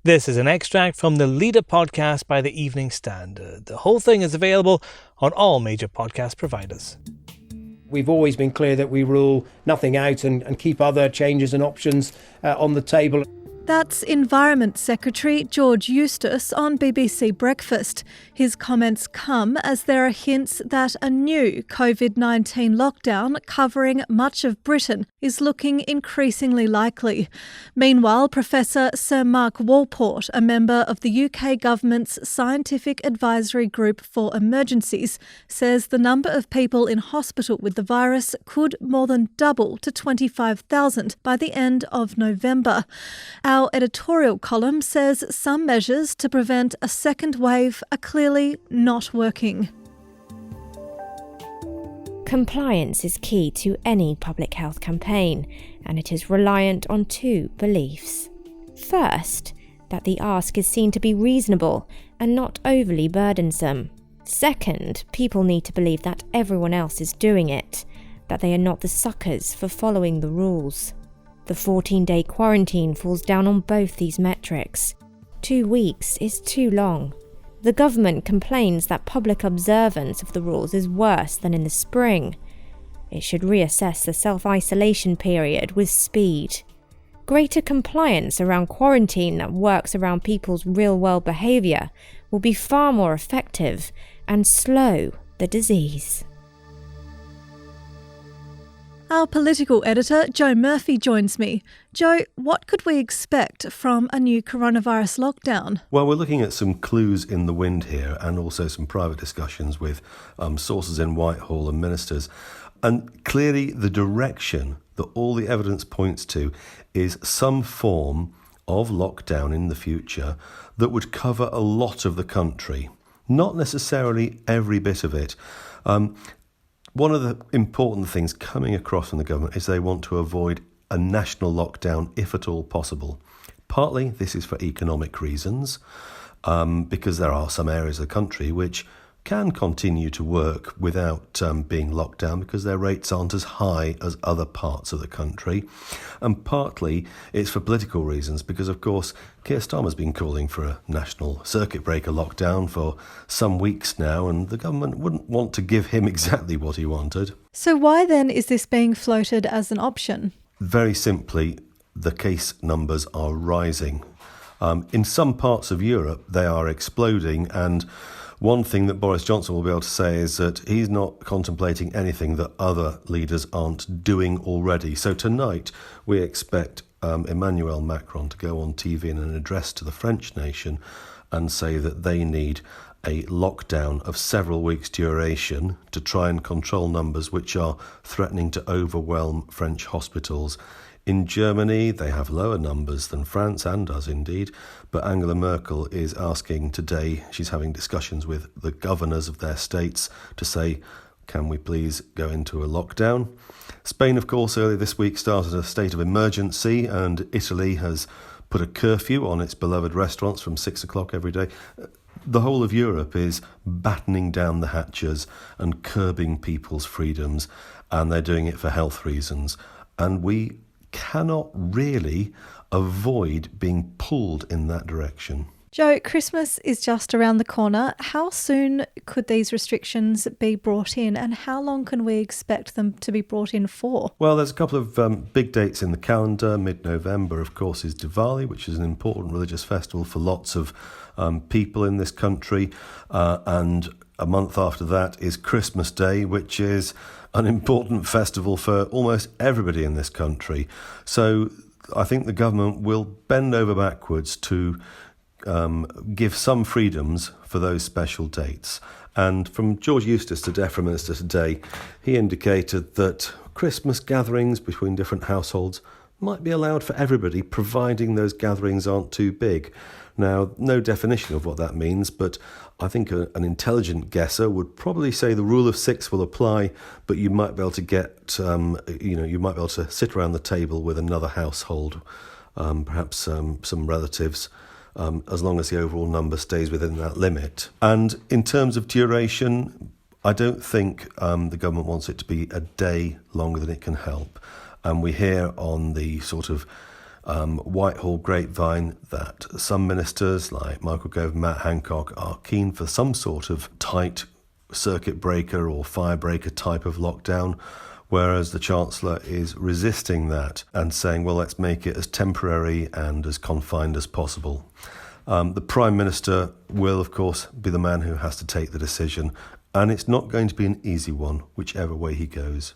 This is an extract from the Leader podcast by the Evening Standard. The whole thing is available on all major podcast providers. We've always been clear that we rule nothing out and keep other changes and options on the table. That's Environment Secretary George Eustice on BBC Breakfast. His comments come as there are hints that a new COVID-19 lockdown covering much of Britain is looking increasingly likely. Meanwhile, Professor Sir Mark Walport, a member of the UK government's Scientific Advisory Group for Emergencies, says the number of people in hospital with the virus could more than double to 25,000 by the end of November. Our editorial column says some measures to prevent a second wave are clearly not working. Compliance is key to any public health campaign, and it is reliant on two beliefs. First, that the ask is seen to be reasonable and not overly burdensome. Second, people need to believe that everyone else is doing it, that they are not the suckers for following the rules. The 14-day quarantine falls down on both these metrics. 2 weeks is too long. The government complains that public observance of the rules is worse than in the spring. It should reassess the self-isolation period with speed. Greater compliance around quarantine that works around people's real-world behaviour will be far more effective and slow the disease. Our political editor, Joe Murphy, joins me. Joe, what could we expect from a new coronavirus lockdown? Well, we're looking at some clues in the wind here and also some private discussions with sources in Whitehall and ministers. And clearly the direction that all the evidence points to is some form of lockdown in the future that would cover a lot of the country, not necessarily every bit of it. One of the important things coming across from the government is they want to avoid a national lockdown if at all possible. Partly this is for economic reasons, because there are some areas of the country which can continue to work without being locked down because their rates aren't as high as other parts of the country. And partly it's for political reasons because, of course, Keir Starmer's been calling for a national circuit breaker lockdown for some weeks now, and the government wouldn't want to give him exactly what he wanted. So why then is this being floated as an option? Very simply, the case numbers are rising. In some parts of Europe, they are exploding, and one thing that Boris Johnson will be able to say is that he's not contemplating anything that other leaders aren't doing already. So tonight we expect Emmanuel Macron to go on TV in an address to the French nation and say that they need a lockdown of several weeks' duration to try and control numbers which are threatening to overwhelm French hospitals. In Germany, they have lower numbers than France, and us indeed, but Angela Merkel is asking today, she's having discussions with the governors of their states to say, can we please go into a lockdown? Spain, of course, earlier this week started a state of emergency, and Italy has put a curfew on its beloved restaurants from 6 o'clock every day. The whole of Europe is battening down the hatches and curbing people's freedoms, and they're doing it for health reasons. And we cannot really avoid being pulled in that direction. Joe, Christmas is just around the corner. How soon could these restrictions be brought in, and how long can we expect them to be brought in for? Well, there's a couple of big dates in the calendar. Mid-November, of course, is Diwali, which is an important religious festival for lots of people in this country. And a month after that is Christmas Day, which is an important festival for almost everybody in this country. So I think the government will bend over backwards to give some freedoms for those special dates. And from George Eustice, the DEFRA Minister today, he indicated that Christmas gatherings between different households might be allowed for everybody, providing those gatherings aren't too big. Now, no definition of what that means, but I think an intelligent guesser would probably say the rule of 6 will apply, but you might be able to get, you might be able to sit around the table with another household, perhaps some relatives, as long as the overall number stays within that limit. And in terms of duration, I don't think the government wants it to be a day longer than it can help. And we hear on the sort of Whitehall grapevine that some ministers like Michael Gove and Matt Hancock are keen for some sort of tight circuit breaker or firebreaker type of lockdown, whereas the Chancellor is resisting that and saying, well, let's make it as temporary and as confined as possible. The Prime Minister will, of course, be the man who has to take the decision, and it's not going to be an easy one, whichever way he goes.